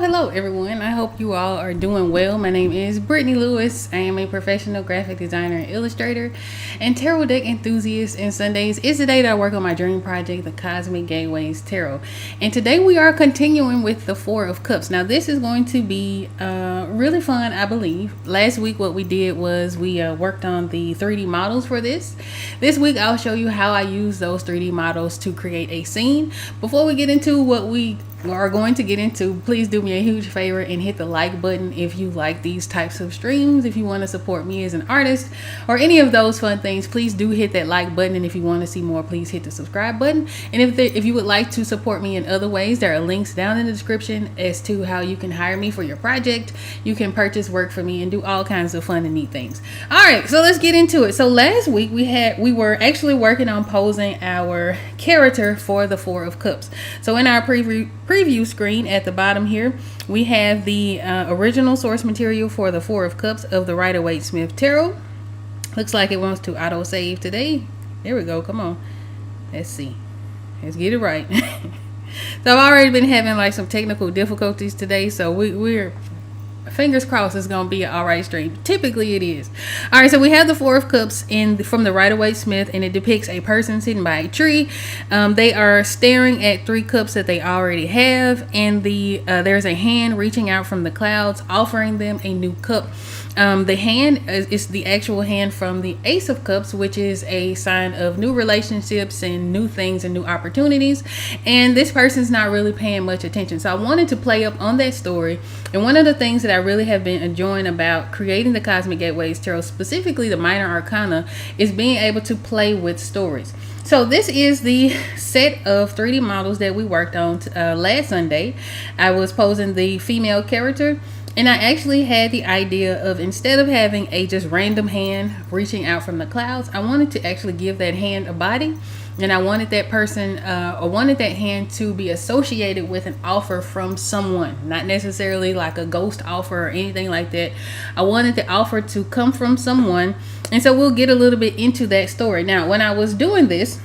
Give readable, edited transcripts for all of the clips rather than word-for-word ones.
Hello everyone. I hope you all are doing well. My name is Brittany Lewis. I am a professional graphic designer and illustrator and tarot deck enthusiast, and Sundays is the day that I work on my dream project, the Cosmic Gateways Tarot. And today we are continuing with the Four of Cups. Now this is going to be really fun, I believe. Last week what we did was we worked on the 3D models for this. This week I'll show you how I use those 3D models to create a scene. Before we get into what we are going to get into, please do me a huge favor and hit the like button if you like these types of streams. If you want to support me as an artist or any of those fun things, please do hit that like button. And if you want to see more, please hit the subscribe button. And if you would like to support me in other ways, there are links down in the description as to how you can hire me for your project. You can purchase work for me and do all kinds of fun and neat things. All right, so let's get into it. So last week we were actually working on posing our character for the Four of Cups. So in our preview screen at the bottom here, we have the original source material for the Four of Cups of the Rider-Waite-Smith Tarot. Looks like it wants to auto save today. There we go. Come on, let's see, let's get it right. So I've already been having like some technical difficulties today, so we're fingers crossed it's gonna be an all right stream. Typically it is. All right, so we have the Four of Cups from the Rider-Waite-Smith, and it depicts a person sitting by a tree. They are staring at three cups that they already have, and there's a hand reaching out from the clouds offering them a new cup. The hand is the actual hand from the Ace of Cups, which is a sign of new relationships and new things and new opportunities. And this person's not really paying much attention. So I wanted to play up on that story. And one of the things that I really have been enjoying about creating the Cosmic Gateways Tarot, specifically the Minor Arcana, is being able to play with stories. So this is the set of 3D models that we worked on last Sunday. I was posing the female character. And I actually had the idea of, instead of having a just random hand reaching out from the clouds, I wanted to actually give that hand a body. And I wanted that person, wanted that hand to be associated with an offer from someone, not necessarily like a ghost offer or anything like that. I wanted the offer to come from someone. And so we'll get a little bit into that story. Now, when I was doing this,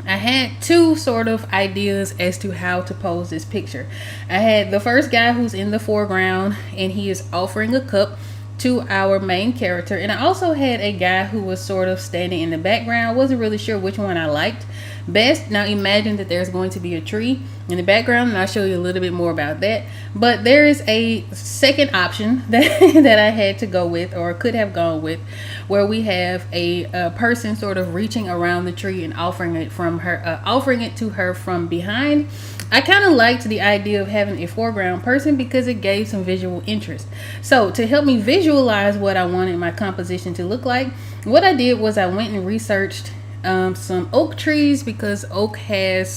I had two sort of ideas as to how to pose this picture. I had the first guy who's in the foreground, and he is offering a cup to our main character. And I also had a guy who was sort of standing in the background. I wasn't really sure which one I liked best. Now imagine that there's going to be a tree in the background, and I'll show you a little bit more about that. But there is a second option that I had to go with, or could have gone with, where we have a person sort of reaching around the tree and offering it to her from behind. I kind of liked the idea of having a foreground person because it gave some visual interest. So to help me visualize what I wanted my composition to look like, what I did was I went and researched some oak trees, because oak has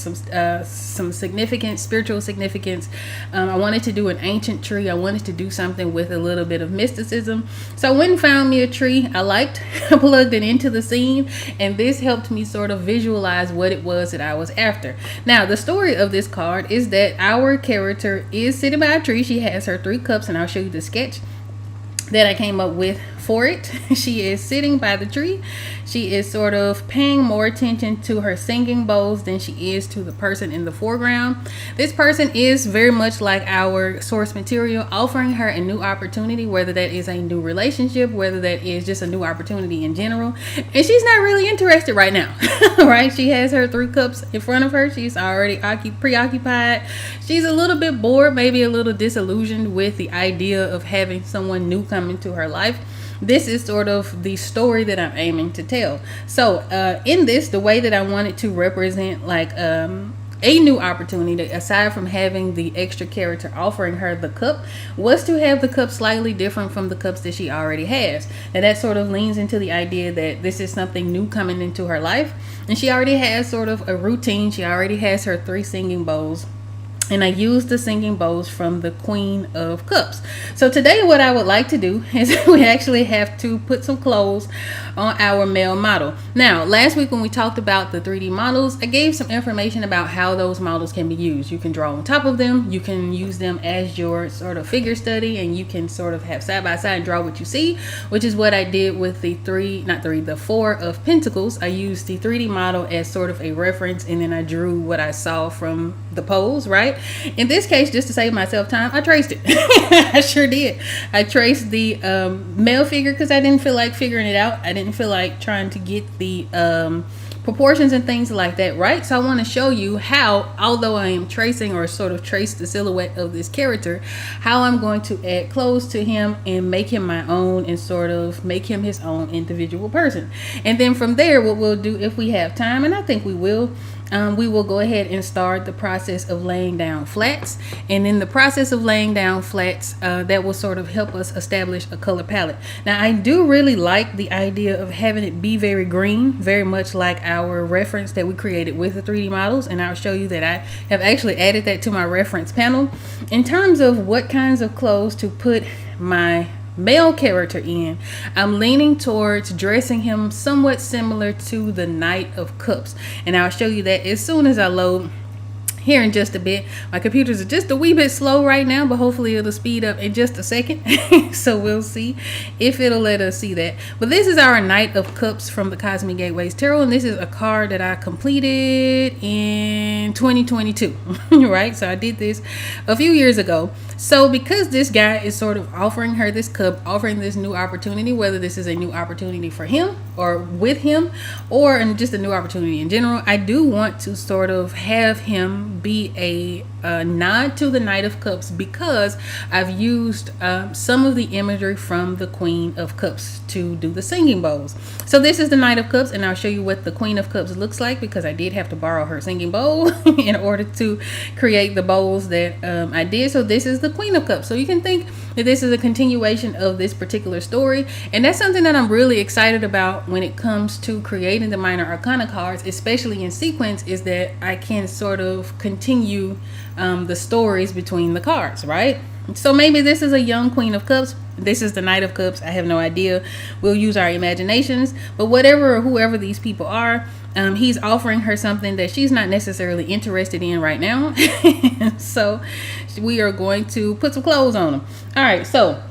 some significant spiritual significance. I wanted to do an ancient tree. I wanted to do something with a little bit of mysticism. So I went and found me a tree I liked. I plugged it into the scene, and this helped me sort of visualize what it was that I was after. Now, the story of this card is that our character is sitting by a tree. She has her three cups, and I'll show you the sketch that I came up with for it. She is sitting by the tree. She is sort of paying more attention to her singing bowls than she is to the person in the foreground. This person is very much like our source material, offering her a new opportunity, whether that is a new relationship, whether that is just a new opportunity in general. And she's not really interested right now, right? She has her three cups in front of her. She's already preoccupied. She's a little bit bored, maybe a little disillusioned with the idea of having someone new come into her life. This is sort of the story that I'm aiming to tell. So in this, the way that I wanted to represent like a new opportunity, aside from having the extra character offering her the cup, was to have the cup slightly different from the cups that she already has. And that sort of leans into the idea that this is something new coming into her life, and she already has sort of a routine. She already has her three singing bowls. And I used the singing bowls from the Queen of Cups. So today what I would like to do is we actually have to put some clothes on our male model. Now, last week when we talked about the 3D models, I gave some information about how those models can be used. You can draw on top of them. You can use them as your sort of figure study, and you can sort of have side by side and draw what you see, which is what I did with the the Four of Pentacles. I used the 3D model as sort of a reference, and then I drew what I saw from the pose, right? In this case, just to save myself time, I traced it. I sure did. I traced the male figure because I didn't feel like figuring it out. I didn't feel like trying to get the proportions and things like that right. So I want to show you how, although I am tracing or sort of trace the silhouette of this character, how I'm going to add clothes to him and make him my own and sort of make him his own individual person. And then from there, what we'll do, if we have time, and I think we will go ahead and start the process of laying down flats. And in the process of laying down flats, that will sort of help us establish a color palette. Now, I do really like the idea of having it be very green, very much like our reference that we created with the 3D models. And I'll show you that I have actually added that to my reference panel. In terms of what kinds of clothes to put my male character in, I'm leaning towards dressing him somewhat similar to the Knight of Cups, and I'll show you that as soon as I load here in just a bit. My computers are just a wee bit slow right now, but hopefully it'll speed up in just a second. So we'll see if it'll let us see that. But this is our Knight of Cups from the Cosmic Gateways Tarot, and this is a card that I completed in 2022. Right, so I did this a few years ago. So because this guy is sort of offering her this cup, offering this new opportunity, whether this is a new opportunity for him or with him, or just a new opportunity in general, I do want to sort of have him be a nod to the Knight of Cups, because I've used some of the imagery from the Queen of Cups to do the singing bowls. So this is the Knight of Cups, and I'll show you what the Queen of Cups looks like, because I did have to borrow her singing bowl in order to create the bowls that I did. So this is the Queen of Cups. So you can think that this is a continuation of this particular story, and that's something that I'm really excited about when it comes to creating the minor arcana cards, especially in sequence, is that I can sort of continue the stories between the cards, right? So maybe this is a young Queen of Cups, this is the Knight of Cups, I have no idea. We'll use our imaginations, but whatever or whoever these people are, he's offering her something that she's not necessarily interested in right now. So we are going to put some clothes on them. All right, so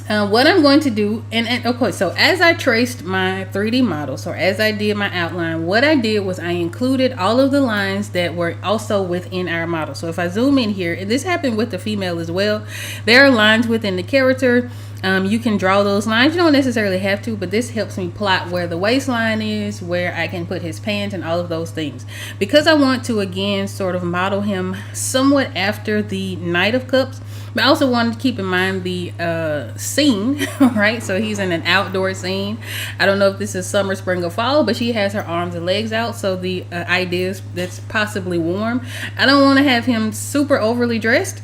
what I'm going to do, and okay, so as I traced my 3D models, or as I did my outline, what I did was I included all of the lines that were also within our model. So if I zoom in here, and this happened with the female as well, there are lines within the character. You can draw those lines. You don't necessarily have to, but this helps me plot where the waistline is, where I can put his pants, and all of those things. Because I want to, again, sort of model him somewhat after the Knight of Cups, but I also wanted to keep in mind the scene, right? So he's in an outdoor scene. I don't know if this is summer, spring, or fall, but she has her arms and legs out. So the idea is that's possibly warm. I don't want to have him super overly dressed.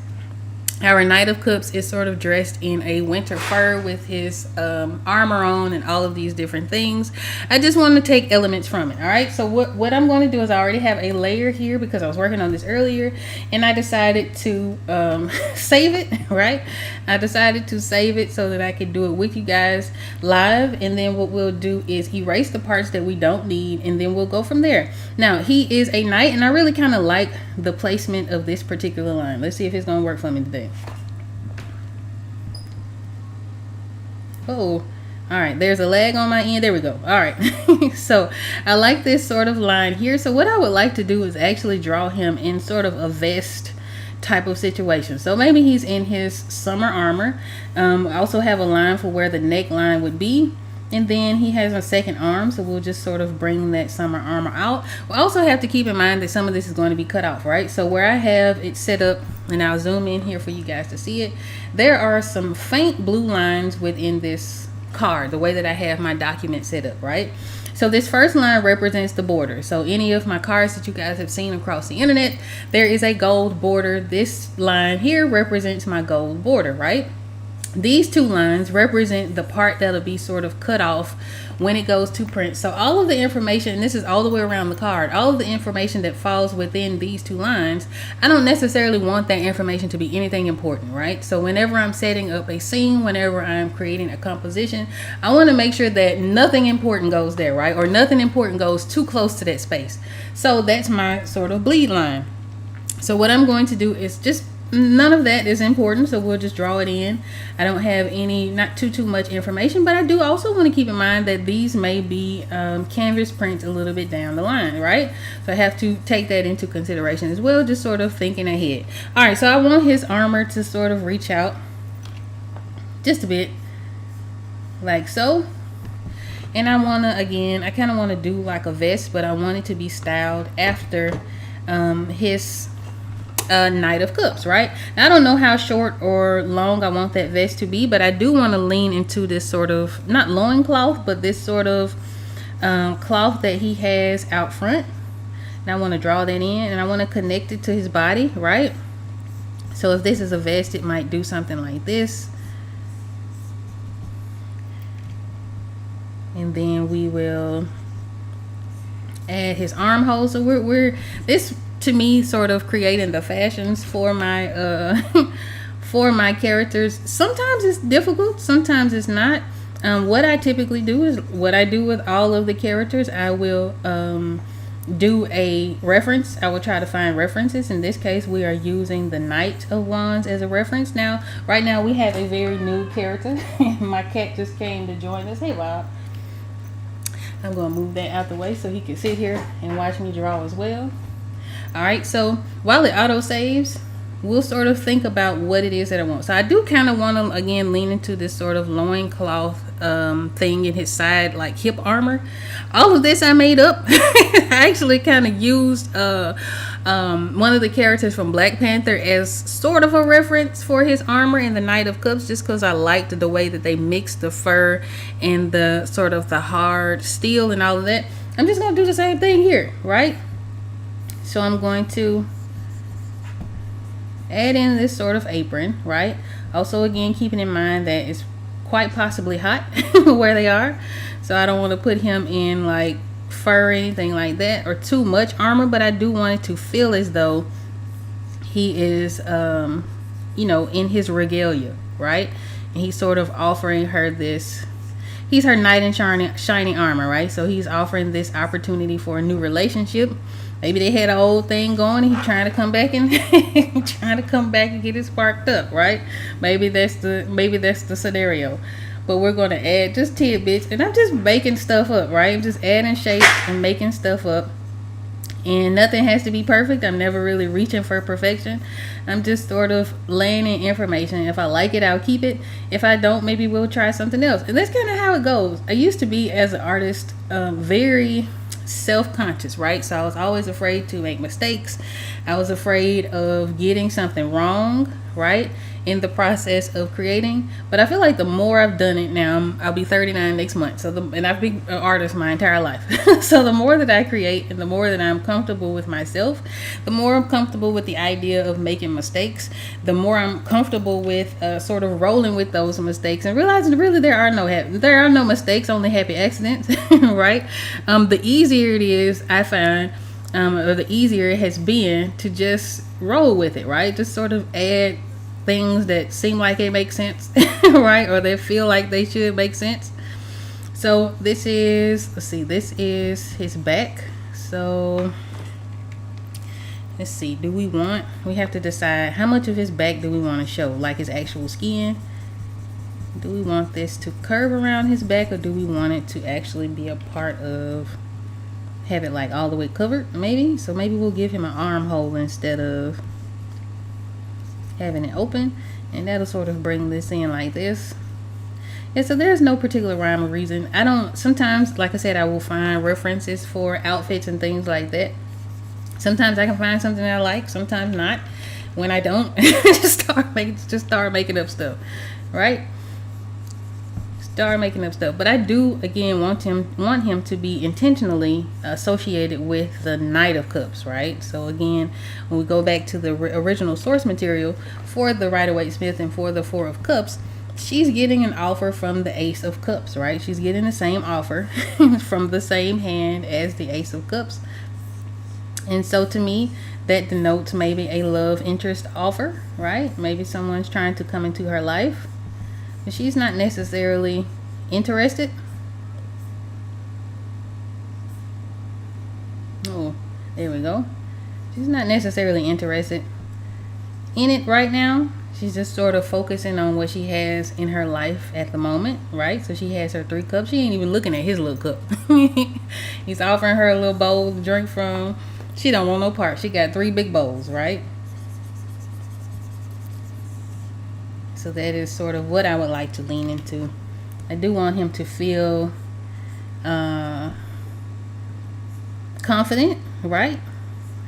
Our Knight of Cups is sort of dressed in a winter fur with his armor on and all of these different things. I just want to take elements from it. All right, so what I'm going to do is I already have a layer here because I was working on this earlier, and I decided to save it. Right, I decided to save it so that I could do it with you guys live, and then what we'll do is erase the parts that we don't need, and then we'll go from there. Now, he is a knight, and I really kind of like the placement of this particular line. Let's see if it's going to work for me today. Oh, all right, there's a lag on my end. There we go. All right. So I like this sort of line here. So what I would like to do is actually draw him in sort of a vest type of situation. So maybe he's in his summer armor. I also have a line for where the neckline would be. And then he has a second arm, so we'll just sort of bring that summer armor out. We'll also have to keep in mind that some of this is going to be cut off, right? So where I have it set up, and I'll zoom in here for you guys to see it, there are some faint blue lines within this card, the way that I have my document set up, right? So this first line represents the border. So any of my cards that you guys have seen across the internet, there is a gold border. This line here represents my gold border, right? These two lines represent the part that'll be sort of cut off when it goes to print. So all of the information, and this is all the way around the card, all of the information that falls within these two lines, I don't necessarily want that information to be anything important, right? So whenever I'm setting up a scene, whenever I'm creating a composition, I want to make sure that nothing important goes there, right? Or nothing important goes too close to that space. So that's my sort of bleed line. So what I'm going to do is just none of that is important, so we'll just draw it in. I don't have any, not too much information, but I do also want to keep in mind that these may be canvas prints a little bit down the line, right? So I have to take that into consideration as well, just sort of thinking ahead. All right, so I want his armor to sort of reach out just a bit, like so. And I want to, again, I kind of want to do like a vest, but I want it to be styled after his Knight of Cups, right? Now, I don't know how short or long I want that vest to be, but I do want to lean into this sort of, not loincloth, but this sort of cloth that he has out front. And I want to draw that in, and I want to connect it to his body, right? So if this is a vest, it might do something like this. And then we will add his armholes. So we're this, to me, sort of creating the fashions for my for my characters. Sometimes it's difficult, sometimes it's not. What I typically do is what I do with all of the characters. I will do a reference. I will try to find references. In this case, we are using the Knight of Wands as a reference. Now, right now, we have a very new character. My cat just came to join us. Hey, Bob. I'm going to move that out the way so he can sit here and watch me draw as well. All right, so while it auto saves, we'll sort of think about what it is that I want. So I do kind of want to, again, lean into this sort of loincloth thing in his side, like hip armor. All of this I made up. I actually kind of used one of the characters from Black Panther as sort of a reference for his armor in the Knight of Cups, just because I liked the way that they mixed the fur and the sort of the hard steel and all of that. I'm just going to do the same thing here, right? So I'm going to add in this sort of apron, right? Also, again, keeping in mind that it's quite possibly hot where they are. So I don't want to put him in like fur or anything like that, or too much armor, but I do want it to feel as though he is, you know, in his regalia, right? And he's sort of offering her this. He's her knight in shining armor, right? So he's offering this opportunity for a new relationship. Maybe they had an old thing going and he's trying to come back and get it sparked up, right? Maybe that's the scenario. But we're going to add just tidbits, and I'm just making stuff up, right? I'm just adding shapes and making stuff up. And nothing has to be perfect. I'm never really reaching for perfection. I'm just sort of laying in information. If I like it, I'll keep it. If I don't, maybe we'll try something else. And that's kind of how it goes. I used to be, as an artist, very self-conscious, right? So I was always afraid to make mistakes. I was afraid of getting something wrong, right, in the process of creating. But I feel like the more I've done it now, I'll be 39 next month. And I've been an artist my entire life. So the more that I create and the more that I'm comfortable with myself, the more I'm comfortable with the idea of making mistakes, the more I'm comfortable with sort of rolling with those mistakes and realizing really there are no mistakes, only happy accidents, right? The easier it is, I find, or the easier it has been to just roll with it, right? Just sort of add things that seem like it makes sense, right? Or they feel like they should make sense. So this is, this is his back. So let's see, we have to decide how much of his back do we want to show, like his actual skin. Do we want this to curve around his back, or do we want it to actually be a part of, have it like all the way covered, maybe? So maybe we'll give him an armhole instead of having it open, and that'll sort of bring this in like this. Yeah, so there's no particular rhyme or reason. Sometimes, like I said, I will find references for outfits and things like that. Sometimes I can find something that I like, sometimes not. When I don't, just start making up stuff, right? Start making up stuff. But I do, again, want him to be intentionally associated with the Knight of Cups, right? So again, when we go back to the original source material for the Rider-Waite-Smith and for the Four of Cups, she's getting an offer from the Ace of Cups, right? She's getting the same offer from the same hand as the Ace of Cups. And so to me, that denotes maybe a love interest offer, right? Maybe someone's trying to come into her life, but she's not necessarily interested. Oh, there we go. She's not necessarily interested. in it right now. She's just sort of focusing on what she has in her life at the moment, right? So she has her 3 cups. She ain't even looking at his little cup. He's offering her a little bowl to drink from. She don't want no part. She got 3 big bowls, right? So that is sort of what I would like to lean into. I do want him to feel confident, right?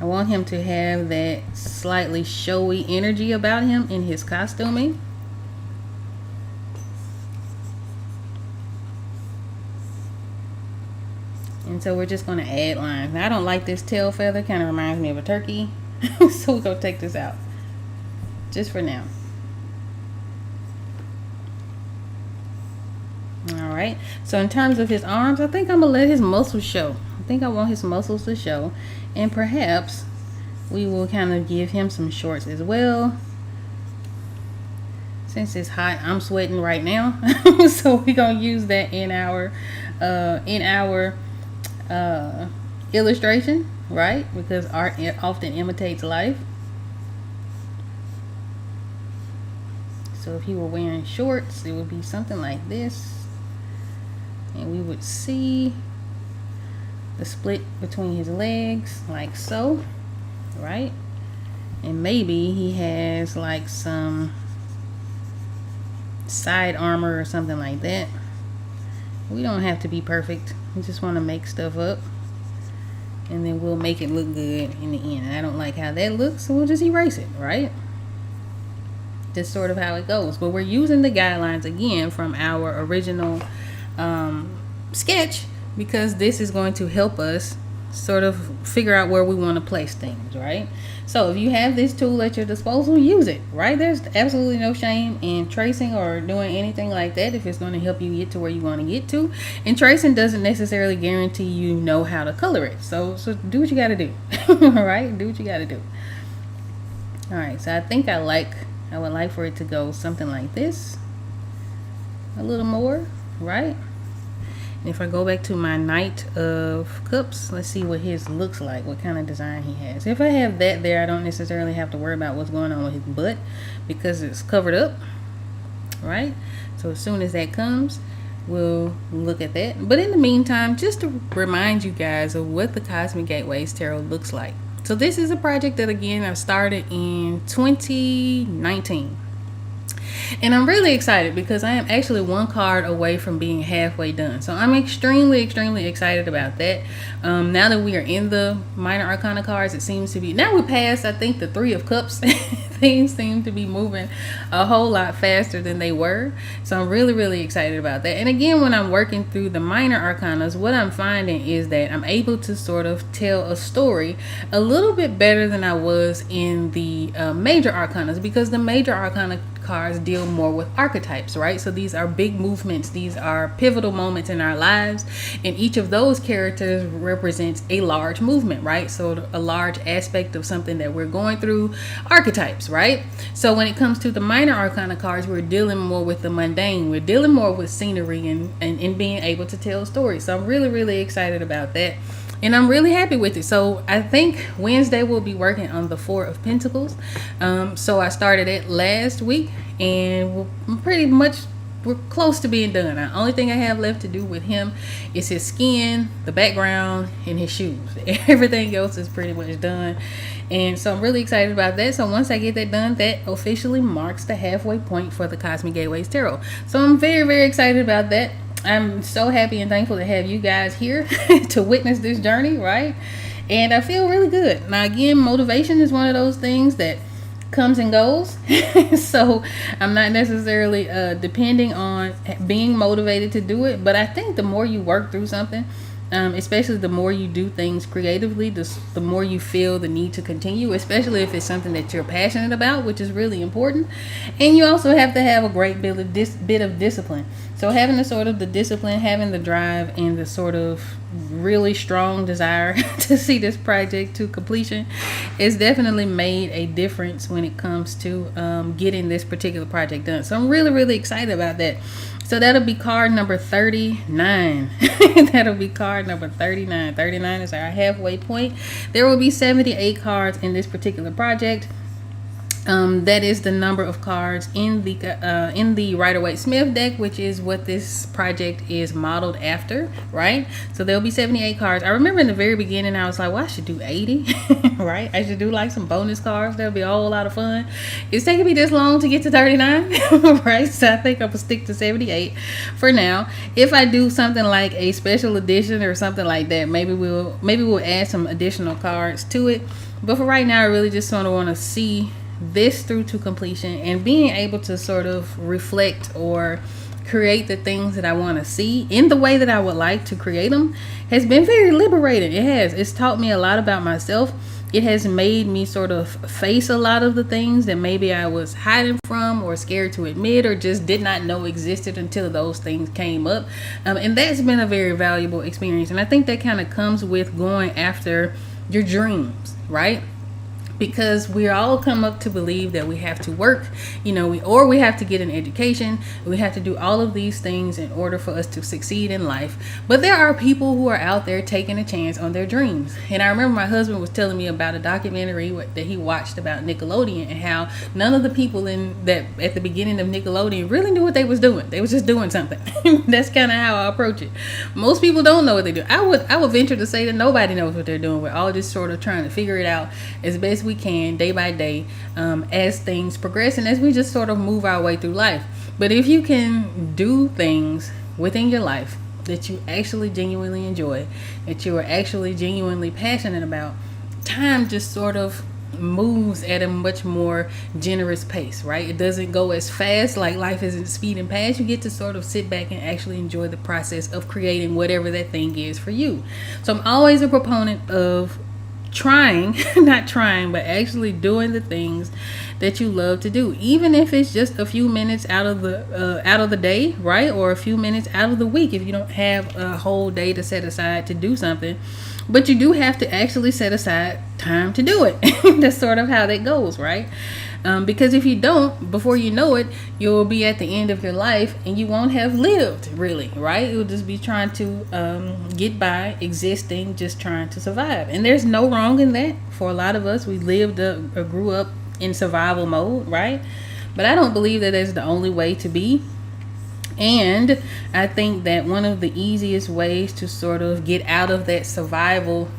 I want him to have that slightly showy energy about him in his costuming. And so we're just going to add lines. Now, I don't like this tail feather. Kind of reminds me of a turkey. So we're going to take this out. Just for now. Alright. So in terms of his arms, I think I'm going to let his muscles show. I think I want his muscles to show. And perhaps we will kind of give him some shorts as well. Since it's hot, I'm sweating right now. So we're going to use that in our illustration, right? Because art often imitates life. So if he were wearing shorts, it would be something like this. And we would see the split between his legs, like so, right? And maybe he has like some side armor or something like that. We don't have to be perfect. We just want to make stuff up, and then we'll make it look good in the end. I don't like how that looks, so we'll just erase it, right? Just sort of how it goes. But we're using the guidelines again from our original sketch, because this is going to help us sort of figure out where we want to place things, right? So if you have this tool at your disposal, use it, right? There's absolutely no shame in tracing or doing anything like that if it's going to help you get to where you want to get to. And tracing doesn't necessarily guarantee you know how to color it. So do what you got to do. All right? Do what you got to do. All right. So I think I would like for it to go something like this. A little more, right? And if I go back to my Knight of Cups, let's see what his looks like, what kind of design he has. If I have that there, I don't necessarily have to worry about what's going on with his butt because it's covered up, right? So as soon as that comes, we'll look at that. But in the meantime, just to remind you guys of what the Cosmic Gateways Tarot looks like. So this is a project that, again, I started in 2019. And I'm really excited because I am actually 1 card away from being halfway done. So I'm extremely excited about that. Now that we are in the minor arcana cards, it seems to be, now we're past, I think, the 3 of Cups. Things seem to be moving a whole lot faster than they were. So I'm really excited about that. And again, when I'm working through the minor arcanas, what I'm finding is that I'm able to sort of tell a story a little bit better than I was in the major arcanas, because the major arcana cards deal more with archetypes, right? So these are big movements, these are pivotal moments in our lives, and each of those characters represents a large movement, right? So a large aspect of something that we're going through, archetypes, right? So when it comes to the minor arcana cards, we're dealing more with the mundane, we're dealing more with scenery and being able to tell stories. So I'm really excited about that. And I'm really happy with it. So I think Wednesday we'll be working on the 4 of Pentacles. So I started it last week, and we're close to being done. The only thing I have left to do with him is his skin, the background, and his shoes. Everything else is pretty much done. And so I'm really excited about that. So once I get that done, that officially marks the halfway point for the Cosmic Gateways Tarot. So I'm very excited about that. I'm so happy and thankful to have you guys here to witness this journey, right? And I feel really good. Now, again, motivation is one of those things that comes and goes. So I'm not necessarily depending on being motivated to do it. But I think the more you work through something, especially the more you do things creatively, the more you feel the need to continue, especially if it's something that you're passionate about, which is really important. And you also have to have a great bit of discipline. So having the discipline, having the drive, and the sort of really strong desire to see this project to completion is definitely made a difference when it comes to getting this particular project done. So I'm really excited about that. So that'll be card number 39. That'll be card number 39. 39 is our halfway point. There will be 78 cards in this particular project. That is the number of cards in the Rider-Waite-Smith deck, which is what this project is modeled after, right? So there'll be 78 cards. I remember in the very beginning I was like, well, I should do 80, right? I should do like some bonus cards. That'll be a whole lot of fun. It's taking me this long to get to 39, right? So I think I'm gonna stick to 78 for now. If I do something like a special edition or something like that, maybe we'll add some additional cards to it. But for right now, I really just sort of want to see this through to completion, and being able to sort of reflect or create the things that I want to see in the way that I would like to create them has been very liberating. It's taught me a lot about myself. It has made me sort of face a lot of the things that maybe I was hiding from or scared to admit or just did not know existed until those things came up. And that's been a very valuable experience. And I think that kind of comes with going after your dreams, right? Because we all come up to believe that we have to work, we have to get an education. We have to do all of these things in order for us to succeed in life. But there are people who are out there taking a chance on their dreams. And I remember my husband was telling me about a documentary that he watched about Nickelodeon, and how none of the people in that at the beginning of Nickelodeon really knew what they was doing. They was just doing something. That's kind of how I approach it. Most people don't know what they do. I would venture to say that nobody knows what they're doing. We're all just sort of trying to figure it out as best we can day by day, as things progress and as we just sort of move our way through life. But if you can do things within your life that you actually genuinely enjoy, that you are actually genuinely passionate about, time just sort of moves at a much more generous pace, right? It doesn't go as fast, like life isn't speeding past. You get to sort of sit back and actually enjoy the process of creating whatever that thing is for you. So I'm always a proponent of not trying, but actually doing the things that you love to do, even if it's just a few minutes out of the day, right? Or a few minutes out of the week if you don't have a whole day to set aside to do something. But you do have to actually set aside time to do it. That's sort of how that goes, right? Because if you don't, before you know it, you'll be at the end of your life and you won't have lived, really, right? You'll just be trying to get by, existing, just trying to survive. And there's no wrong in that. For a lot of us, we lived or grew up in survival mode, right? But I don't believe that is the only way to be. And I think that one of the easiest ways to sort of get out of that survival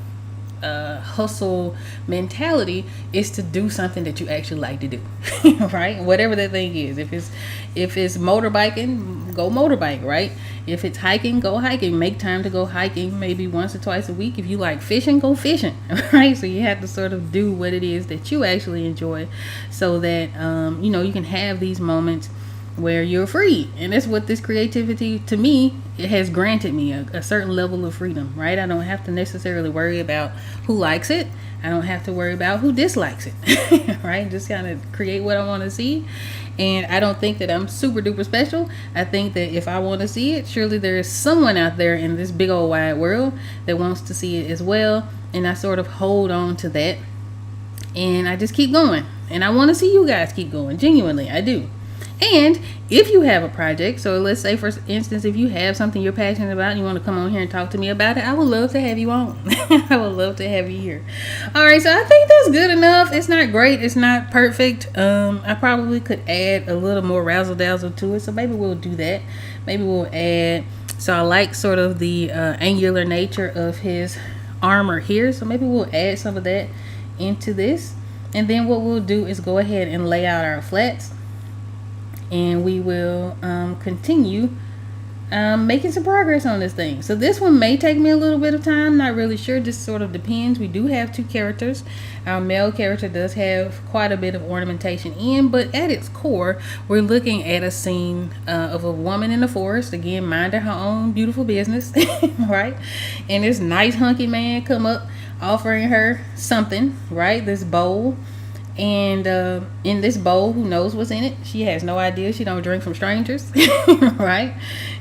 hustle mentality is to do something that you actually like to do. Right? Whatever that thing is. If it's motorbiking, go motorbike, right? If it's hiking, go hiking. Make time to go hiking maybe once or twice a week. If you like fishing, go fishing. Right? So you have to sort of do what it is that you actually enjoy, so that you can have these moments where you're free. And that's what this creativity, to me, it has granted me a certain level of freedom, right? I don't have to necessarily worry about who likes it. I don't have to worry about who dislikes it. Right? Just kind of create what I want to see. And I don't think that I'm super duper special. I think that if I want to see it, surely there is someone out there in this big old wide world that wants to see it as well. And I sort of hold on to that, and I just keep going. And I want to see you guys keep going. Genuinely, I do. And if you have a project, so let's say for instance, if you have something you're passionate about and you want to come on here and talk to me about it, I would love to have you on. I would love to have you here. All right, so I think that's good enough. It's not great, it's not perfect. I probably could add a little more razzle dazzle to it, so maybe we'll do that. Maybe we'll add, so I like sort of the angular nature of his armor here, so maybe we'll add some of that into this. And then what we'll do is go ahead and lay out our flats. And we will continue making some progress on this thing. So this one may take me a little bit of time, not really sure, just sort of depends. We do have two characters. Our male character does have quite a bit of ornamentation in, but at its core, we're looking at a scene of a woman in the forest, again, minding her own beautiful business, right? And this nice hunky man come up offering her something, right? This bowl. And in this bowl, who knows what's in it? She has no idea. She don't drink from strangers. Right?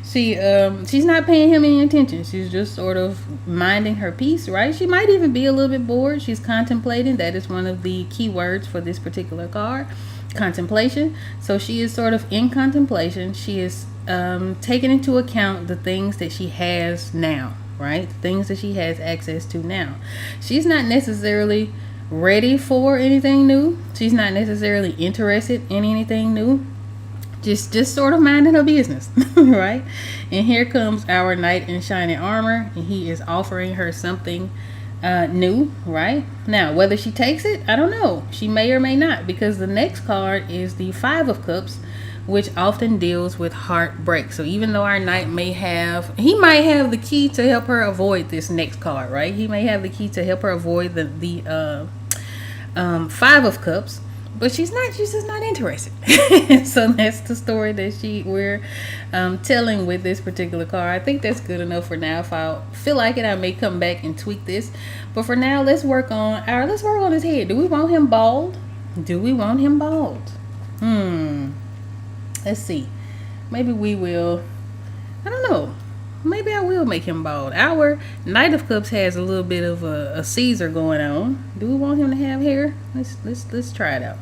She's not paying him any attention. She's just sort of minding her peace, right? She might even be a little bit bored. She's contemplating. That is one of the key words for this particular card, contemplation. So she is sort of in contemplation. She is taking into account the things that she has now, right? The things that she has access to now. She's not necessarily ready for anything new. She's not necessarily interested in anything new. Just sort of minding her business, right? And here comes our knight in shining armor, and he is offering her something new, right? Now, whether she takes it, I don't know. She may or may not, because the next card is the Five of Cups, which often deals with heartbreak. So even though our knight he might have the key to help her avoid this next card, right? He may have the key to help her avoid the Five of Cups, but she's just not interested. So that's the story that we're telling with this particular card. I think that's good enough for now. If I feel like it, I may come back and tweak this, but for now, let's work on his head. Do we want him bald? Let's see. Maybe we will. I don't know. Maybe I will make him bald. Our Knight of Cups has a little bit of a Caesar going on. Do we want him to have hair? Let's try it out.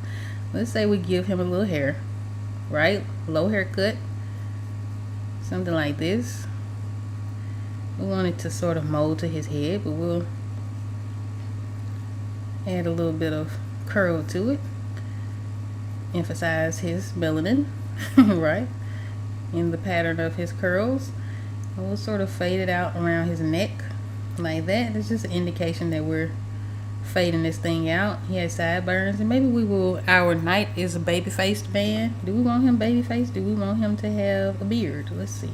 Let's say we give him a little hair, right? Low haircut, something like this. We want it to sort of mold to his head, but we'll add a little bit of curl to it. Emphasize his melanin, right? In the pattern of his curls. And we'll sort of fade it out around his neck like that. It's just an indication that we're fading this thing out. He has sideburns, and maybe our knight is a baby-faced man. Do we want him baby-faced? Do we want him to have a beard? Let's see.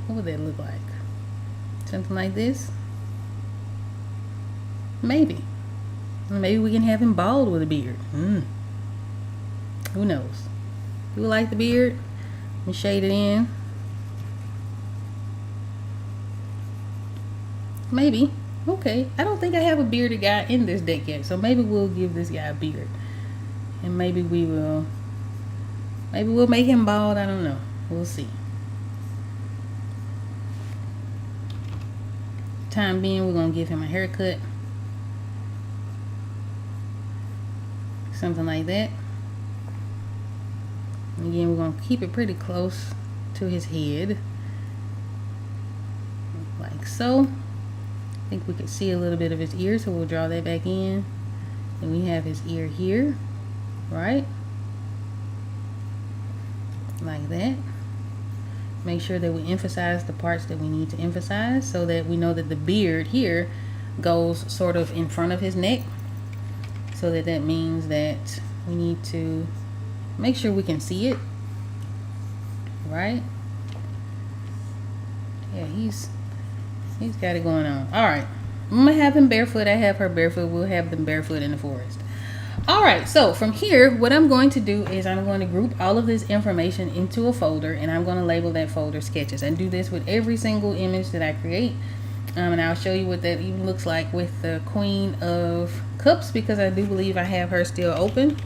What would that look like? Something like this? Maybe we can have him bald with a beard. Who knows? Do we like the beard? And shade it in. Maybe. Okay. I don't think I have a bearded guy in this deck yet, so maybe we'll give this guy a beard. And maybe we'll make him bald. I don't know. We'll see. Time being, we're gonna give him a haircut. Something like that. Again, we're going to keep it pretty close to his head, like so. I think we could see a little bit of his ear, so we'll draw that back in. And we have his ear here, right? Like that. Make sure that we emphasize the parts that we need to emphasize, so that we know that the beard here goes sort of in front of his neck. So that means that we need to make sure we can see it, right? Yeah, he's got it going on. All right, I'm gonna have him barefoot. I have her barefoot. We'll have them barefoot in the forest. All right, so from here, what I'm going to do is I'm going to group all of this information into a folder, and I'm going to label that folder sketches. And do this with every single image that I create. And I'll show you what that even looks like with the Queen of Cups, because I do believe I have her still open.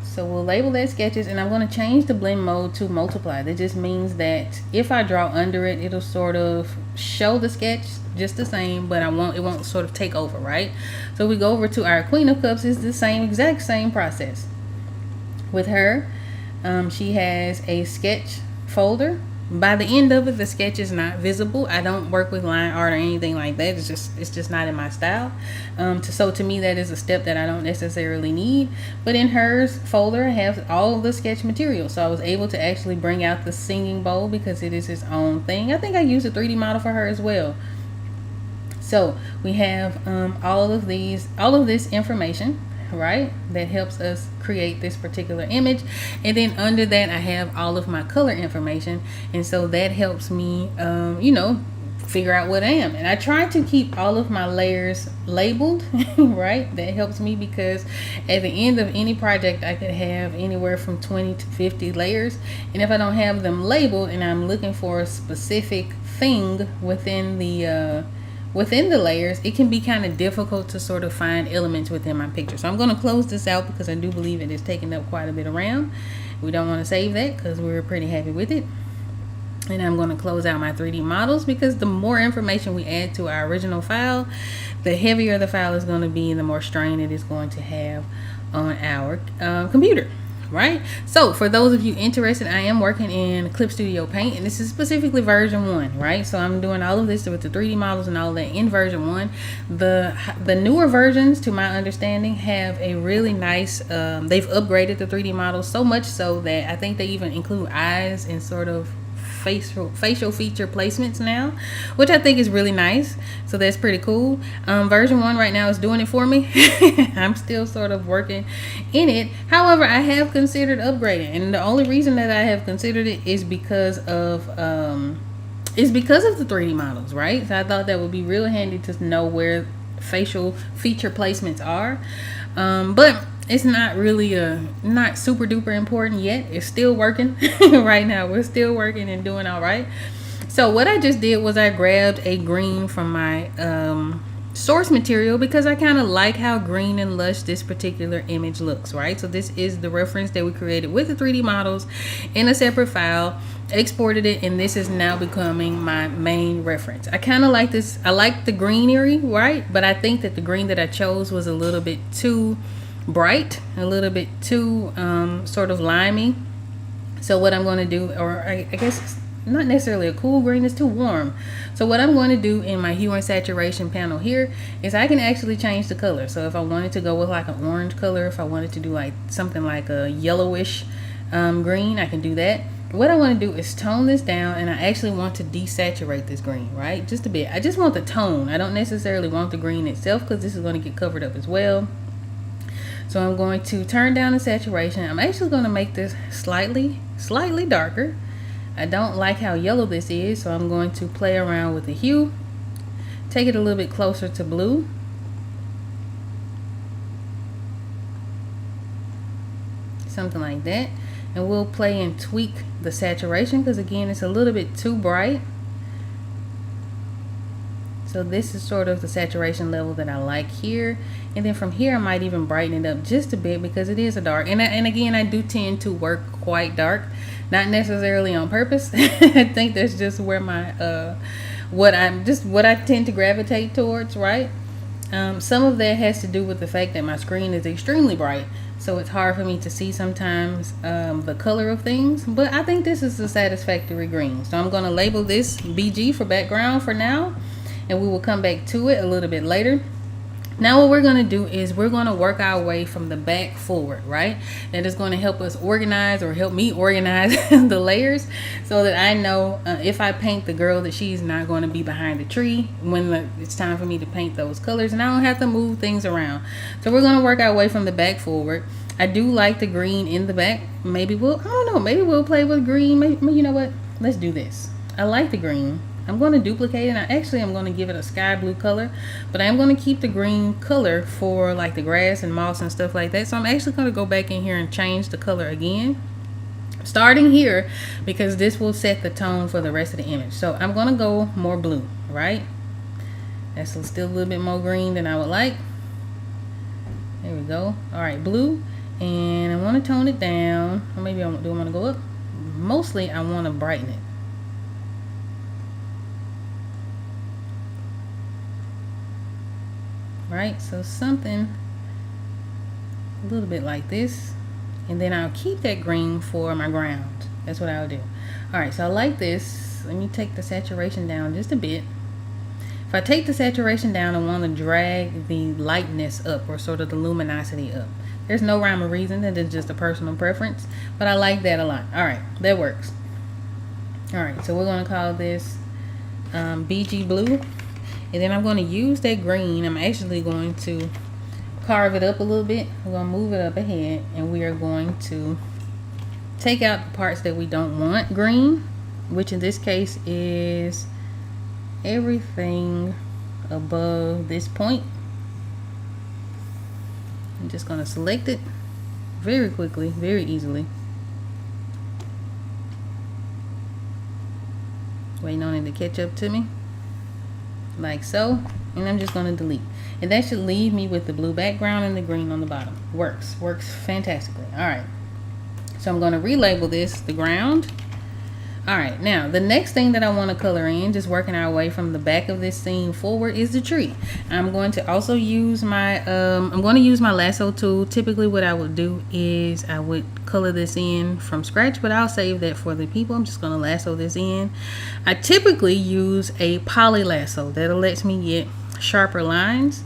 So we'll label that sketches, and I'm going to change the blend mode to multiply. That just means that if I draw under it, it'll sort of show the sketch just the same, but it won't sort of take over, right? So we go over to our Queen of Cups. It's the exact same process. With her, she has a sketch folder. By the end of it, the sketch is not visible. I don't work with line art or anything like that. It's just not in my style. So to me, that is a step that I don't necessarily need. But in hers folder, I have all of the sketch material. So I was able to actually bring out the singing bowl because it is its own thing. I think I used a 3D model for her as well. So we have all of this information, right, that helps us create this particular image. And then under that, I have all of my color information, and so that helps me figure out what I am. And I try to keep all of my layers labeled, right? That helps me, because at the end of any project, I could have anywhere from 20 to 50 layers, and if I don't have them labeled and I'm looking for a specific thing within the layers, it can be kind of difficult to sort of find elements within my picture. So I'm going to close this out because I do believe it is taking up quite a bit of RAM. We don't want to save that because we're pretty happy with it. And I'm going to close out my 3D models, because the more information we add to our original file, the heavier the file is going to be and the more strain it is going to have on our computer. right? So for those of you interested, I am working in Clip Studio Paint, and this is specifically version 1, right? So I'm doing all of this with the 3D models and all that in version 1. The newer versions, to my understanding, have a really nice, they've upgraded the 3D models so much so that I think they even include eyes and sort of facial feature placements now, which I think is really nice. So that's pretty cool. Version 1 right now is doing it for me. I'm still sort of working in it. However, I have considered upgrading, and the only reason that I have considered it is because of the 3D models, right? So I thought that would be real handy to know where facial feature placements are. But it's not really not super duper important yet. It's still working right now. We're still working and doing all right. So what I just did was I grabbed a green from my source material because I kind of like how green and lush this particular image looks, right? So this is the reference that we created with the 3D models in a separate file, exported it, and this is now becoming my main reference. I kind of like this. I like the greenery, right? But I think that the green that I chose was a little bit too bright, a little bit too sort of limey. So what I'm going to do, or I guess it's not necessarily a cool green, it's too warm. So what I'm going to do in my hue and saturation panel here is I can actually change the color. So if I wanted to go with like an orange color, if I wanted to do like something like a yellowish green, I can do that. What I want to do is tone this down, and I actually want to desaturate this green, right? Just a bit. I just want the tone. I don't necessarily want the green itself because this is going to get covered up as well. So I'm going to turn down the saturation. I'm actually going to make this slightly darker. I don't like how yellow this is, so I'm going to play around with the hue. Take it a little bit closer to blue. Something like that. And we'll play and tweak the saturation because again, it's a little bit too bright. So this is sort of the saturation level that I like here. And then from here, I might even brighten it up just a bit because it is a dark. And again, I do tend to work quite dark, not necessarily on purpose. I think that's just where my what I tend to gravitate towards, right? Some of that has to do with the fact that my screen is extremely bright, so it's hard for me to see sometimes the color of things. But I think this is a satisfactory green. So I'm going to label this BG for background for now, and we will come back to it a little bit later. Now what we're going to do is we're going to work our way from the back forward, right? That is going to help us organize, or help me organize the layers, so that I know if I paint the girl, that she's not going to be behind the tree when it's time for me to paint those colors, and I don't have to move things around. So we're going to work our way from the back forward. I do like the green in the back. Maybe I don't know, maybe we'll play with green. Maybe, you know what? Let's do this. I like the green. I'm going to duplicate it. I'm going to give it a sky blue color, but I'm going to keep the green color for like the grass and moss and stuff like that. So I'm actually going to go back in here and change the color again, starting here, because this will set the tone for the rest of the image. So I'm going to go more blue, right? That's still a little bit more green than I would like. There we go. All right, blue. And I want to tone it down. Or maybe I want to go up. Mostly I want to brighten it. Right, so something a little bit like this, and then I'll keep that green for my ground. That's what I'll do. All right, so I like this. Let me take the saturation down just a bit. If I take the saturation down, I want to drag the lightness up, or sort of the luminosity up. There's no rhyme or reason. That is just a personal preference, but I like that a lot. All right, that works. All right, so we're going to call this BG blue. And then I'm going to use that green. I'm actually going to carve it up a little bit. We're going to move it up ahead, and we are going to take out the parts that we don't want green, which in this case is everything above this point. I'm just going to select it very quickly, very easily. Waiting on it to catch up to me. Like so, and I'm just going to delete, and that should leave me with the blue background and the green on the bottom. Works fantastically. All right, so I'm going to relabel this the ground. All right, now the next thing that I want to color in, just working our way from the back of this scene forward, is the tree. I'm going to also use my lasso tool. Typically what I would do is I would color this in from scratch, but I'll save that for the people. I'm just going to lasso this in. I typically use a poly lasso that lets me get sharper lines.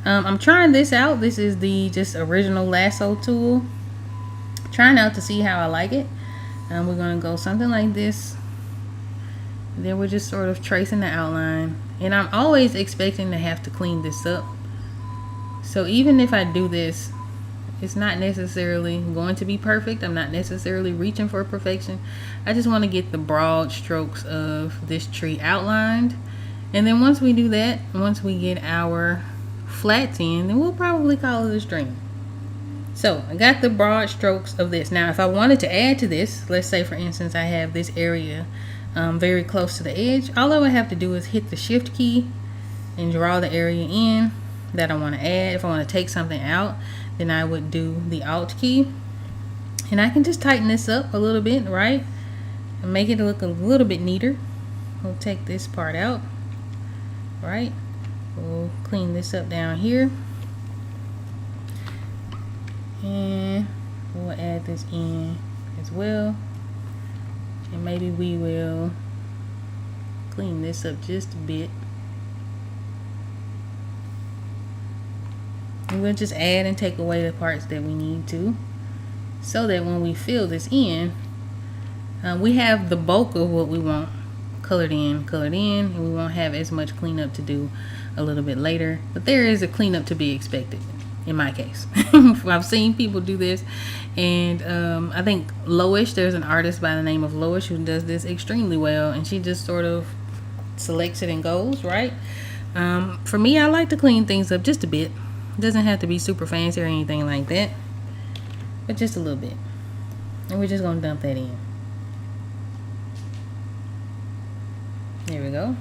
I'm trying this out. This is the just original lasso tool. Trying out to see how I like it. We're going to go something like this. Then we're just sort of tracing the outline. And I'm always expecting to have to clean this up. So even if I do this, it's not necessarily going to be perfect. I'm not necessarily reaching for perfection. I just want to get the broad strokes of this tree outlined. And then once we do that, once we get our flats in, then we'll probably call it a string. So I got the broad strokes of this. Now if I wanted to add to this, let's say for instance I have this area very close to the edge, all I would have to do is hit the shift key and draw the area in that I want to add. If I want to take something out, then I would do the alt key, and I can just tighten this up a little bit, right, and make it look a little bit neater. We'll take this part out, right, we'll clean this up down here. And we'll add this in as well. And maybe we will clean this up just a bit. And we'll just add and take away the parts that we need to, so that when we fill this in, we have the bulk of what we want colored in, and we won't have as much cleanup to do a little bit later. But there is a cleanup to be expected. In my case, I've seen people do this, and I think Loish, there's an artist by the name of Loish who does this extremely well, and she just sort of selects it and goes, right? For me, I like to clean things up just a bit. It doesn't have to be super fancy or anything like that, but just a little bit. And we're just gonna dump that in. There we go.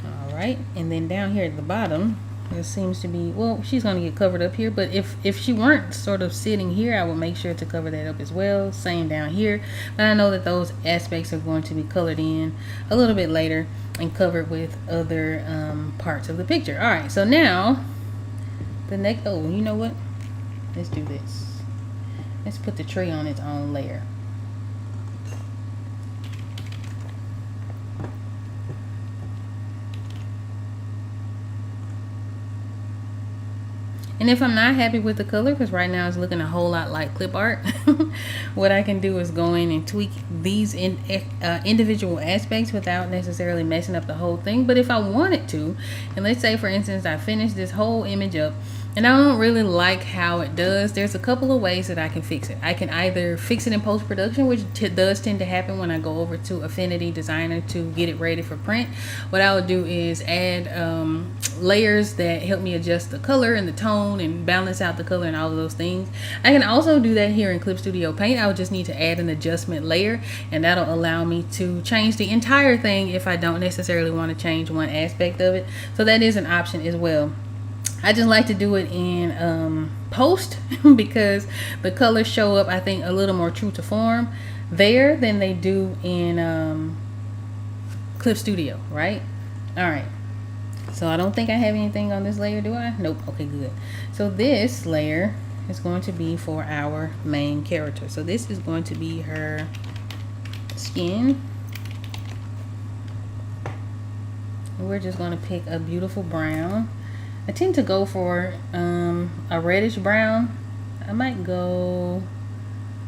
All right, and then down here at the bottom, it seems to be, well, she's going to get covered up here, but if she weren't sort of sitting here, I would make sure to cover that up as well. Same down here, but I know that those aspects are going to be colored in a little bit later and covered with other parts of the picture. All right, so now the next, oh, you know what, let's do this. Let's put the tree on its own layer. And if I'm not happy with the color, because right now it's looking a whole lot like clip art, what I can do is go in and tweak these individual aspects without necessarily messing up the whole thing. But if I wanted to, and let's say for instance I finished this whole image up and I don't really like how it does, there's a couple of ways that I can fix it. I can either fix it in post-production, which does tend to happen when I go over to Affinity Designer to get it ready for print. What I would do is add layers that help me adjust the color and the tone and balance out the color and all of those things. I can also do that here in Clip Studio Paint. I would just need to add an adjustment layer, and that'll allow me to change the entire thing if I don't necessarily want to change one aspect of it. So that is an option as well. I just like to do it in post because the colors show up, I think, a little more true to form there than they do in Clip Studio, right? All right. So I don't think I have anything on this layer, do I? Nope. Okay, good. So this layer is going to be for our main character. So this is going to be her skin. And we're just going to pick a beautiful brown. I tend to go for a reddish brown. I might go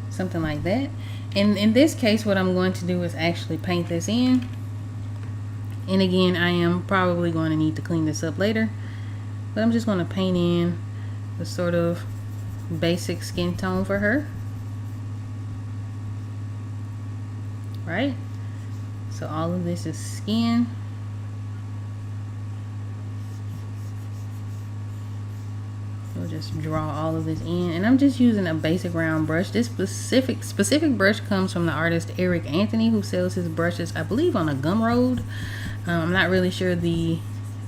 something like that. And in this case, what I'm going to do is actually paint this in. And again, I am probably going to need to clean this up later, but I'm just going to paint in the sort of basic skin tone for her. Right? So all of this is skin. We'll just draw all of this in, and I'm just using a basic round brush. This specific brush comes from the artist Eric Anthony, who sells his brushes, I believe, on a Gumroad. I'm not really sure the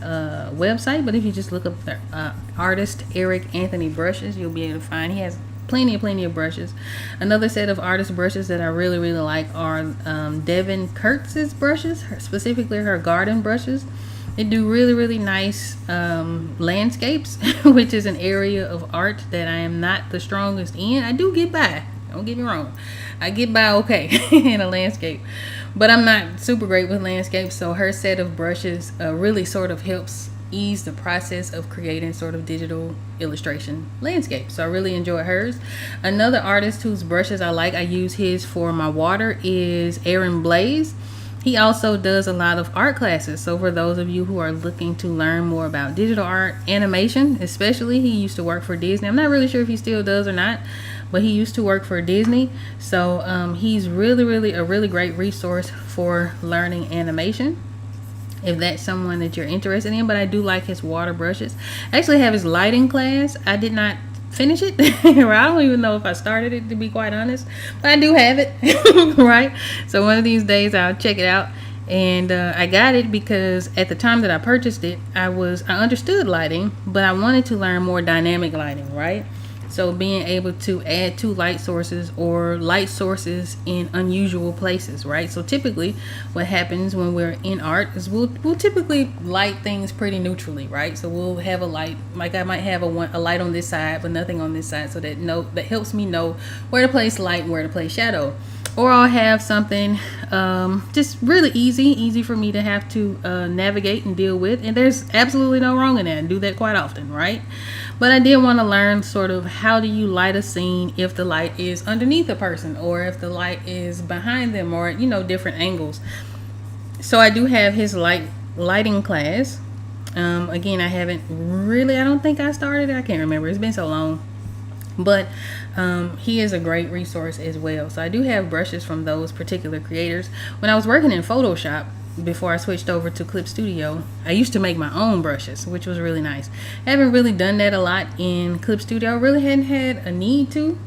website, but if you just look up the artist Eric Anthony brushes, you'll be able to find. He has plenty of brushes. Another set of artist brushes that I really like are Devin Kurtz's brushes, specifically her garden brushes. They do really nice landscapes, which is an area of art that I am not the strongest in. I do get by, don't get me wrong, I get by okay in a landscape, but I'm not super great with landscapes. So her set of brushes really sort of helps ease the process of creating sort of digital illustration landscapes. So I really enjoy hers. Another artist whose brushes I like, I use his for my water, is Aaron Blaze. He also does a lot of art classes. So for those of you who are looking to learn more about digital art, animation especially, he used to work for Disney. I'm not really sure if he still does or not, but he used to work for Disney. So he's really a really great resource for learning animation, if that's someone that you're interested in. But I do like his water brushes. I actually have his lighting class. I did not finish it. I don't even know if I started it, to be quite honest, but I do have it. Right, so one of these days I'll check it out. And I got it because at the time that I purchased it, I understood lighting, but I wanted to learn more dynamic lighting, right? So being able to add two light sources or light sources in unusual places, right? So typically what happens when we're in art is we'll typically light things pretty neutrally, right? So we'll have a light, like I might have a light on this side but nothing on this side, so that helps me know where to place light and where to place shadow. Or I'll have something just really easy for me to have to navigate and deal with, and there's absolutely no wrong in that. I do that quite often, right? But I did want to learn sort of how do you light a scene if the light is underneath a person, or if the light is behind them, or different angles. So I do have his lighting class. Again, I don't think I started it. I can't remember. It's been so long. But he is a great resource as well. So I do have brushes from those particular creators. When I was working in Photoshop, before I switched over to Clip Studio, I used to make my own brushes, which was really nice. I haven't really done that a lot in Clip Studio. I really hadn't had a need to.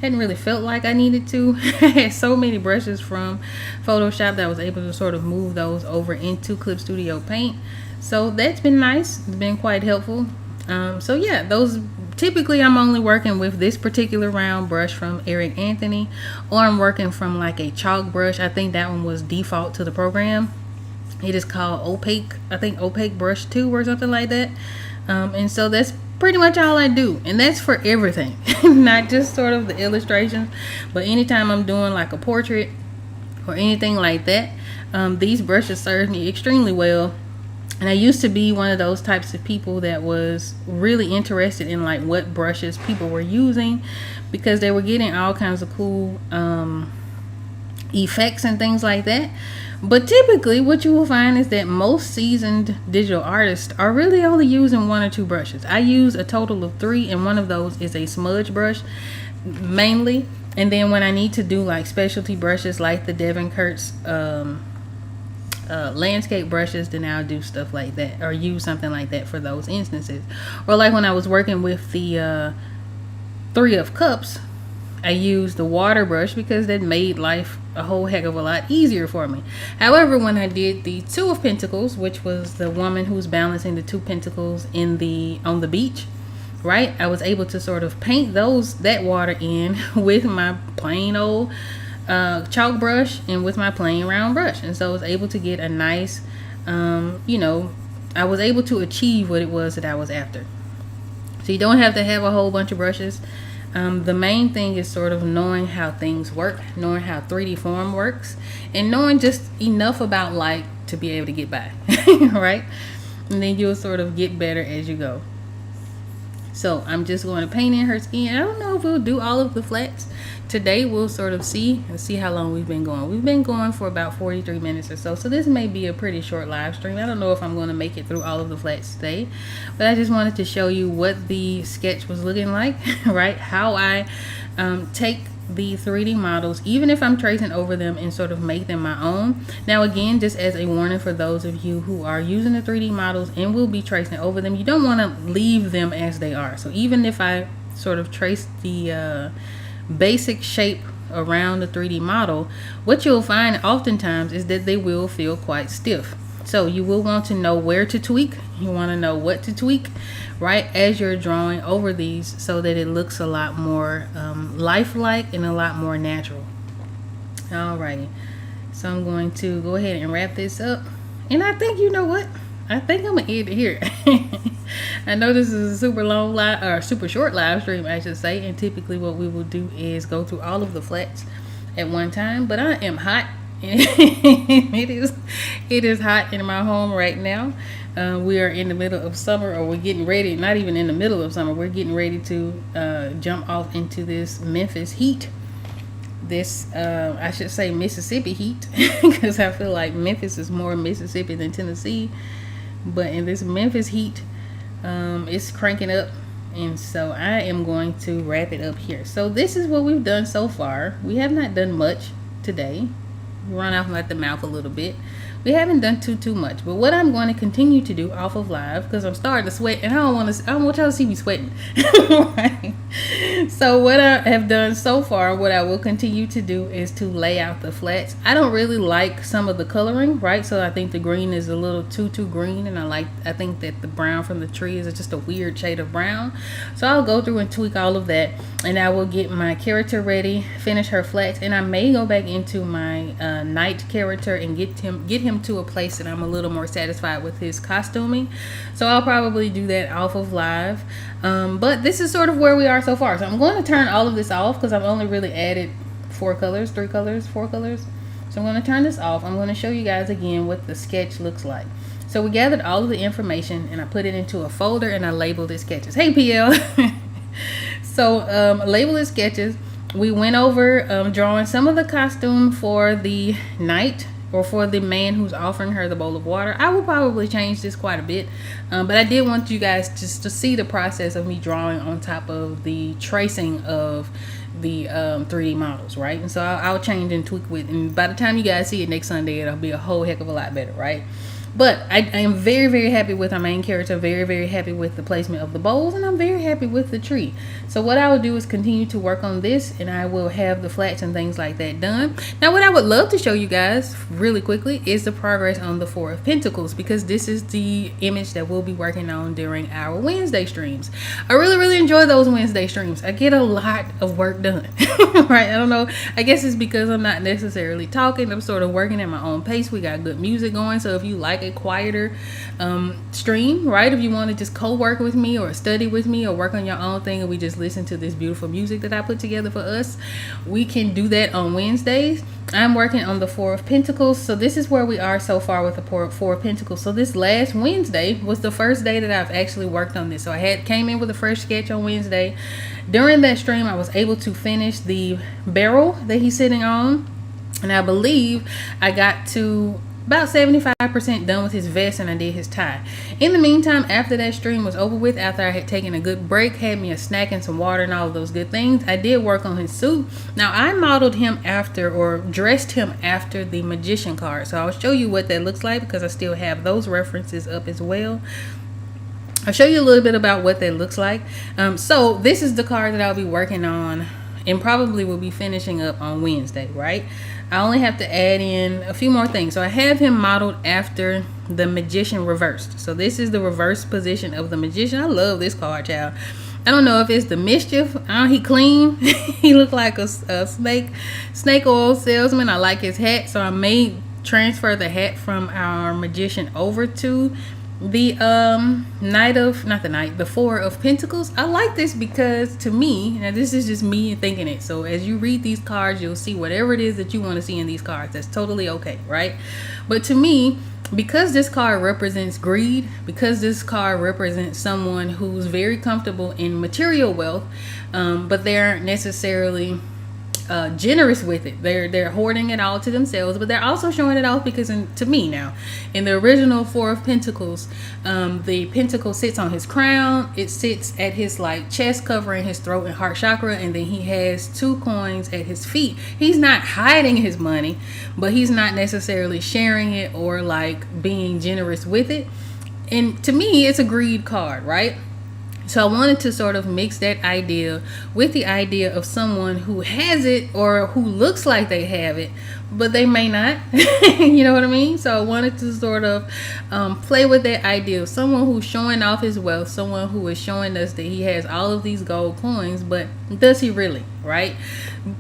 Hadn't really felt like I needed to. I had so many brushes from Photoshop that I was able to sort of move those over into Clip Studio Paint. So that's been nice. It's been quite helpful. So yeah, those typically I'm only working with this particular round brush from Eric Anthony, or I'm working from like a chalk brush. I think that one was default to the program. It is called Opaque, I think Opaque Brush 2 or something like that. And so that's pretty much all I do, and that's for everything. Not just sort of the illustrations, but anytime I'm doing like a portrait or anything like that, these brushes serve me extremely well. And I used to be one of those types of people that was really interested in like what brushes people were using, because they were getting all kinds of cool effects and things like that. But typically what you will find is that most seasoned digital artists are really only using one or two brushes. I use a total of 3, and one of those is a smudge brush mainly. And then when I need to do like specialty brushes like the Devin Kurtz landscape brushes, then I'll do stuff like that, or use something like that for those instances. Or like when I was working with the 3 of Cups, I used the water brush because that made life a whole heck of a lot easier for me. However, when I did the 2 of Pentacles, which was the woman who's balancing the 2 pentacles on the beach, right, I was able to sort of paint that water in with my plain old chalk brush and with my plain round brush. And so I was able to get a nice I was able to achieve what it was that I was after. So you don't have to have a whole bunch of brushes. The main thing is sort of knowing how things work, knowing how 3D form works, and knowing just enough about light to be able to get by. Right? And then you'll sort of get better as you go. So I'm just going to paint in her skin. I don't know if we'll do all of the flats today. We'll sort of see how long we've been going. We've been going for about 43 minutes or so. So this may be a pretty short live stream. I don't know if I'm going to make it through all of the flats today, but I just wanted to show you what the sketch was looking like, right? How I take the 3D models, even if I'm tracing over them, and sort of make them my own. Now again, just as a warning for those of you who are using the 3D models and will be tracing over them, you don't want to leave them as they are. So even if I sort of trace the basic shape around the 3D model, what you'll find oftentimes is that they will feel quite stiff. So you will want to know where to tweak. You want to know what to tweak right as you're drawing over these so that it looks a lot more lifelike and a lot more natural. Alrighty, so I'm going to go ahead and wrap this up, and I think, you know what, I think I'm gonna end it here. I know this is a super long live, or super short live stream I should say, and typically what we will do is go through all of the flats at one time, but I am hot. It is hot in my home right now. We are in the middle of summer, or we're getting ready, not even in the middle of summer, we're getting ready to jump off into this Memphis heat. This I should say Mississippi heat, because I feel like Memphis is more Mississippi than Tennessee, but in this Memphis heat, it's cranking up, and so I am going to wrap it up here. So this is what we've done so far. We have not done much today. Run off at the mouth a little bit. We haven't done too much, but what I'm going to continue to do off of live, because I'm starting to sweat and I don't want y'all to see me sweating. Right? So what I have done so far, what I will continue to do, is to lay out the flats. I don't really like some of the coloring, right? So I think the green is a little too green, and I think that the brown from the tree is just a weird shade of brown. So I'll go through and tweak all of that, and I will get my character ready, finish her flats, and I may go back into my knight character and get him to a place that I'm a little more satisfied with his costuming. So I'll probably do that off of live, but this is sort of where we are so far. So I'm going to turn all of this off, because I've only really added 4 colors, 3 colors, 4 colors. So I'm going to turn this off. I'm going to show you guys again what the sketch looks like. So we gathered all of the information, and I put it into a folder, and I labeled it sketches. Hey PL. So label it sketches. We went over drawing some of the costume for the knight, or for the man who's offering her the bowl of water. I will probably change this quite a bit, but I did want you guys just to see the process of me drawing on top of the tracing of the 3D models, right? And so I'll change and tweak with, and by the time you guys see it next Sunday, it'll be a whole heck of a lot better, right? But I am very happy with our main character, very happy with the placement of the bowls, and I'm very happy with the tree. So what I will do is continue to work on this, and I will have the flats and things like that done. Now what I would love to show you guys really quickly is the progress on the 4 of Pentacles, because this is the image that we'll be working on during our Wednesday streams. I really enjoy those Wednesday streams. I get a lot of work done. Right? I don't know, I guess it's because I'm not necessarily talking. I'm sort of working at my own pace. We got good music going, so if you like a quieter stream, right, if you want to just co-work with me or study with me or work on your own thing, and we just listen to this beautiful music that I put together for us, we can do that on Wednesdays. I'm working on the 4 of Pentacles, so this is where we are so far with the 4 of Pentacles. So this last Wednesday was the first day that I've actually worked on this. So I came in with a fresh sketch on Wednesday. During that stream, I was able to finish the barrel that he's sitting on, and I believe I got to about 75% done with his vest, and I did his tie. In the meantime, after that stream was over with, after I had taken a good break, had me a snack and some water and all of those good things, I did work on his suit. Now I modeled him after, or dressed him after, the magician card. So I'll show you what that looks like, because I still have those references up as well. I'll show you a little bit about what that looks like. So this is the card that I'll be working on, and probably will be finishing up on Wednesday, right? I only have to add in a few more things. So I have him modeled after the magician reversed. So this is the reverse position of the magician. I love this card, child. I don't know if it's the mischief. He clean. He looked like a snake oil salesman. I like his hat, so I may transfer the hat from our magician over to the the 4 of Pentacles. I like this because, to me, now this is just me thinking it, so as you read these cards, you'll see whatever it is that you want to see in these cards. That's totally okay, right? But to me, because this card represents greed, because this card represents someone who's very comfortable in material wealth, but they aren't necessarily generous with it. They're hoarding it all to themselves, but they're also showing it off, because to me now, in the original 4 of Pentacles, the pentacle sits on his crown. It sits at his chest, covering his throat and heart chakra, and then he has 2 coins at his feet. He's not hiding his money, but he's not necessarily sharing it or being generous with it. And to me, it's a greed card, right? So I wanted to sort of mix that idea with the idea of someone who has it, or who looks like they have it, but they may not. You know what I mean? So I wanted to sort of play with that idea of someone who's showing off his wealth, someone who is showing us that he has all of these gold coins, but does he really, right?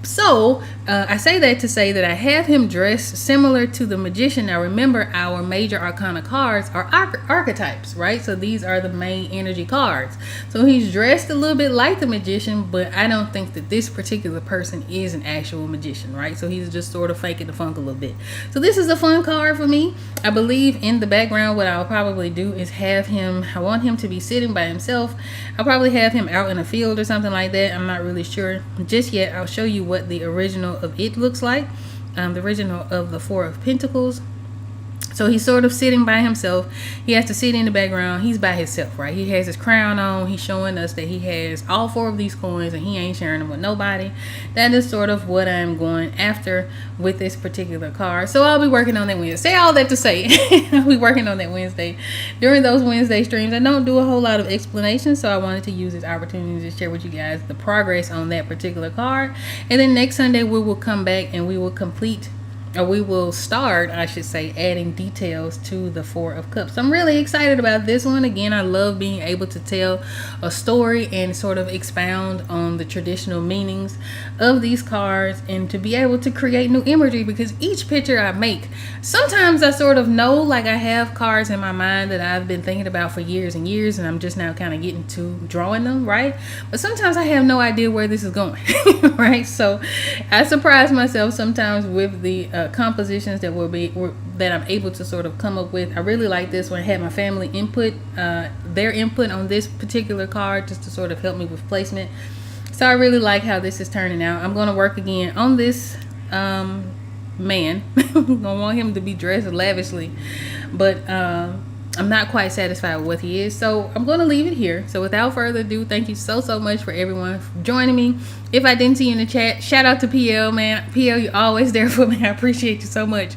So I say that to say that I have him dressed similar to the magician. Now remember, our major arcana cards are archetypes, right? So these are the main energy cards. So he's dressed a little bit like the magician, but I don't think that this particular person is an actual magician, right? So he's just sort of faking the funk a little bit. So this is a fun card for me. I believe in the background what I'll probably do is have him, I want him to be sitting by himself. I'll probably have him out in a field or something like that. I'm not really sure just yet. I'll show you what the original of it looks like, the original of the Four of Pentacles. So he's sort of sitting by himself. He has to sit in the background. He's by himself, right? He has his crown on. He's showing us that he has all four of these coins and he ain't sharing them with nobody. That is sort of what I'm going after with this particular card. So I'll be working on that Wednesday. Say all that to say I'll be working on that Wednesday. During those Wednesday streams, I don't do a whole lot of explanation, so I wanted to use this opportunity to share with you guys the progress on that particular card. And then next Sunday we will come back and we will complete, or we will start, I should say, adding details to the Four of Cups. I'm really excited about this one. Again, I love being able to tell a story and sort of expound on the traditional meanings of these cards and to be able to create new imagery, because each picture I make, sometimes I sort of know, like I have cards in my mind that I've been thinking about for years and years, and I'm just now kind of getting to drawing them, right? But sometimes I have no idea where this is going, right? So I surprise myself sometimes with the compositions that that I'm able to sort of come up with. I really like this one. I had my family input, their input on this particular card, just to sort of help me with placement. So I really like how this is turning out. I'm going to work again on this man. I'm gonna want him to be dressed lavishly, but I'm not quite satisfied with what he is, so I'm going to leave it here. So without further ado, thank you so much for everyone for joining me. If I didn't see you in the chat, shout out to PL, man. PL, you're always there for me. I appreciate you so much.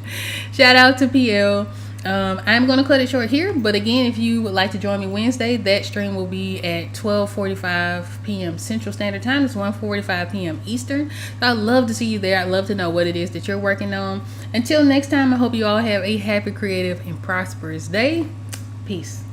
Shout out to PL. I'm going to cut it short here, but again, if you would like to join me Wednesday, that stream will be at 12:45 p.m. Central Standard Time. It's 1:45 p.m. Eastern. So I'd love to see you there. I'd love to know what it is that you're working on. Until next time, I hope you all have a happy, creative, and prosperous day. Peace.